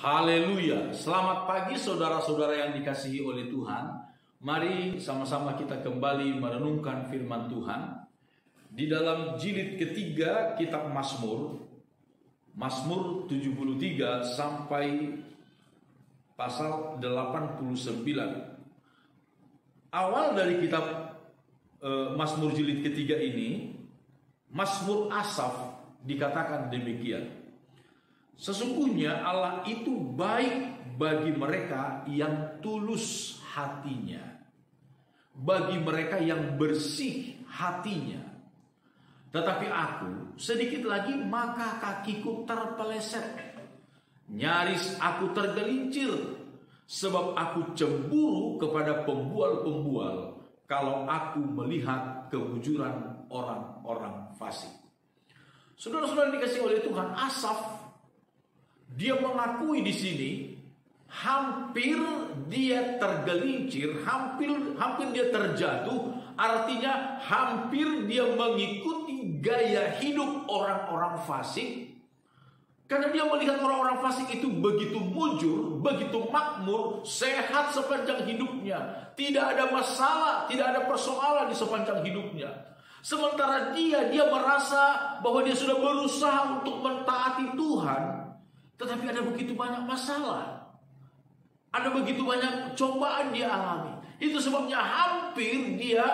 Haleluya. Selamat pagi saudara-saudara yang dikasihi oleh Tuhan. Mari sama-sama kita kembali merenungkan firman Tuhan di dalam jilid ketiga kitab Mazmur, Mazmur 73 sampai pasal 89. Awal dari kitab Mazmur jilid ketiga ini, Mazmur Asaf, dikatakan demikian: sesungguhnya Allah itu baik bagi mereka yang tulus hatinya, bagi mereka yang bersih hatinya. Tetapi aku sedikit lagi maka kakiku terpeleset, nyaris aku tergelincir, sebab aku cemburu kepada pembual-pembual kalau aku melihat kebujuran orang-orang fasik. Saudara-saudara dikasihi oleh Tuhan, Asaf dia mengakui di sini hampir dia tergelincir, hampir dia terjatuh, artinya hampir dia mengikuti gaya hidup orang-orang fasik. Karena dia melihat orang-orang fasik itu begitu mujur, begitu makmur, sehat sepanjang hidupnya, tidak ada masalah, tidak ada persoalan di sepanjang hidupnya. Sementara dia merasa bahwa dia sudah berusaha untuk mentaati Tuhan, tetapi ada begitu banyak masalah, ada begitu banyak cobaan dia alami. Itu sebabnya hampir dia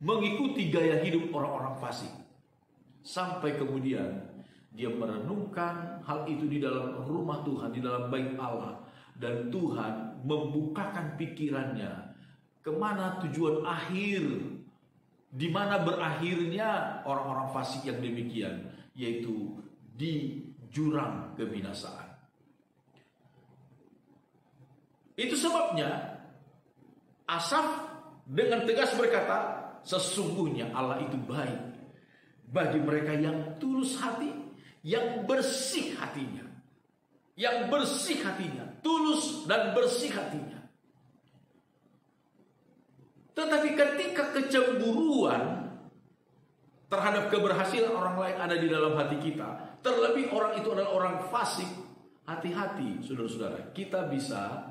mengikuti gaya hidup orang-orang fasik. Sampai kemudian dia merenungkan hal itu di dalam rumah Tuhan, di dalam bait Allah. Dan Tuhan membukakan pikirannya kemana tujuan akhir, di mana berakhirnya orang-orang fasik yang demikian, yaitu di jurang kebinasaan. Itu sebabnya Asaf dengan tegas berkata, sesungguhnya Allah itu baik bagi mereka yang tulus hati, yang bersih hatinya, yang bersih hatinya, tulus dan bersih hatinya. Tetapi ketika kecemburuan terhadap keberhasilan orang lain ada di dalam hati kita, terlebih orang itu adalah orang fasik, hati-hati saudara-saudara, kita bisa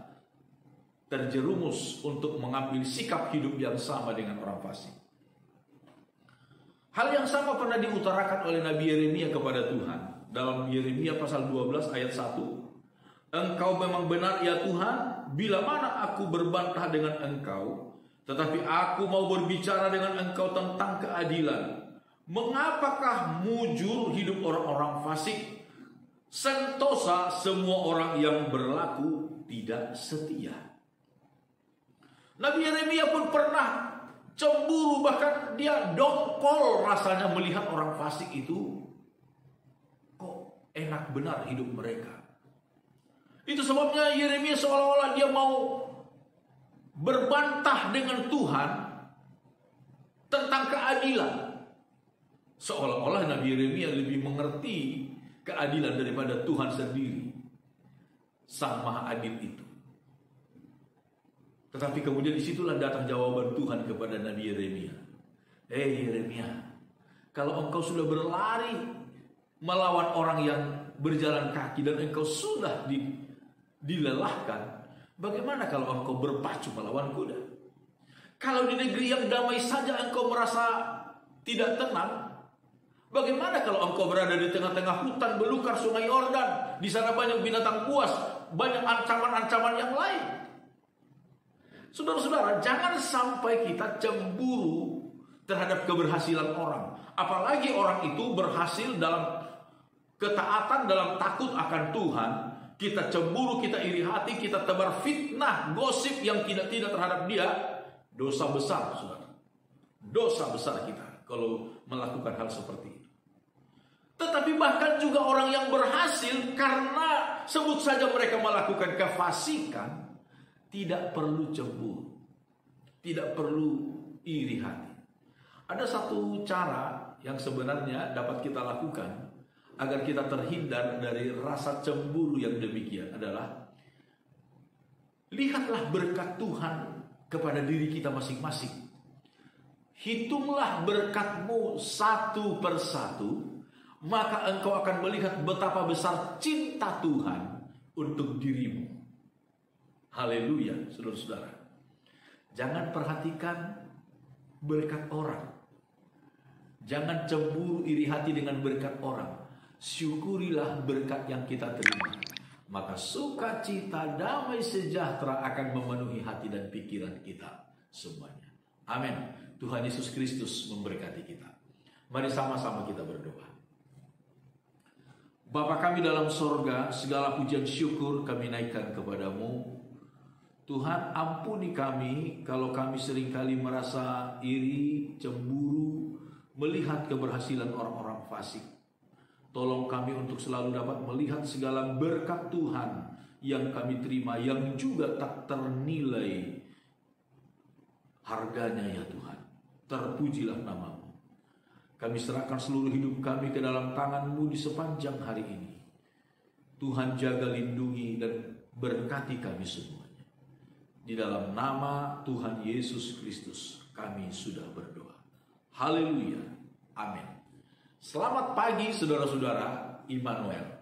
terjerumus untuk mengambil sikap hidup yang sama dengan orang fasik. Hal yang sama pernah diutarakan oleh Nabi Yeremia kepada Tuhan. Dalam Yeremia pasal 12 ayat 1. Engkau memang benar ya Tuhan, bila mana aku berbantah dengan engkau, tetapi aku mau berbicara dengan engkau tentang keadilan. Mengapakah mujur hidup orang-orang fasik, sentosa semua orang yang berlaku tidak setia. Nabi Yeremia pun pernah cemburu, bahkan dia dongkol rasanya melihat orang fasik itu kok enak benar hidup mereka. Itu sebabnya Yeremia seolah-olah dia mau berbantah dengan Tuhan tentang keadilan. Seolah-olah Nabi Yeremia lebih mengerti keadilan daripada Tuhan sendiri, Sang Maha Adil itu. Tetapi kemudian disitulah datang jawaban Tuhan kepada Nabi Yeremia. Hei Yeremia, kalau engkau sudah berlari melawan orang yang berjalan kaki dan engkau sudah dilelahkan, bagaimana kalau engkau berpacu melawan kuda? Kalau di negeri yang damai saja engkau merasa tidak tenang, bagaimana kalau engkau berada di tengah-tengah hutan belukar sungai Yordan? Di sana banyak binatang buas, banyak ancaman-ancaman yang lain. Saudara-saudara, jangan sampai kita cemburu terhadap keberhasilan orang. Apalagi orang itu berhasil dalam ketaatan, dalam takut akan Tuhan. Kita cemburu, kita iri hati, kita tebar fitnah, gosip yang tidak terhadap dia. Dosa besar, saudara. Dosa besar kita kalau melakukan hal seperti itu. Tetapi bahkan juga orang yang berhasil, karena sebut saja mereka melakukan kefasikan, tidak perlu cemburu, tidak perlu iri hati. Ada satu cara yang sebenarnya dapat kita lakukan agar kita terhindar dari rasa cemburu yang demikian adalah lihatlah berkat Tuhan kepada diri kita masing-masing. Hitunglah berkatmu satu persatu, maka engkau akan melihat betapa besar cinta Tuhan untuk dirimu. Haleluya, saudara-saudara. Jangan perhatikan berkat orang. Jangan cemburu iri hati dengan berkat orang. Syukurilah berkat yang kita terima. Maka sukacita, damai sejahtera akan memenuhi hati dan pikiran kita semuanya. Amin. Tuhan Yesus Kristus memberkati kita. Mari sama-sama kita berdoa. Bapa kami dalam sorga, segala pujian syukur kami naikkan kepadamu. Tuhan, ampuni kami kalau kami seringkali merasa iri, cemburu, melihat keberhasilan orang-orang fasik. Tolong kami untuk selalu dapat melihat segala berkat Tuhan yang kami terima, yang juga tak ternilai harganya ya Tuhan. Terpujilah namamu. Kami serahkan seluruh hidup kami ke dalam tangan-Mu di sepanjang hari ini. Tuhan jaga, lindungi, dan berkati kami semuanya. Di dalam nama Tuhan Yesus Kristus kami sudah berdoa. Haleluya. Amin. Selamat pagi saudara-saudara Immanuel.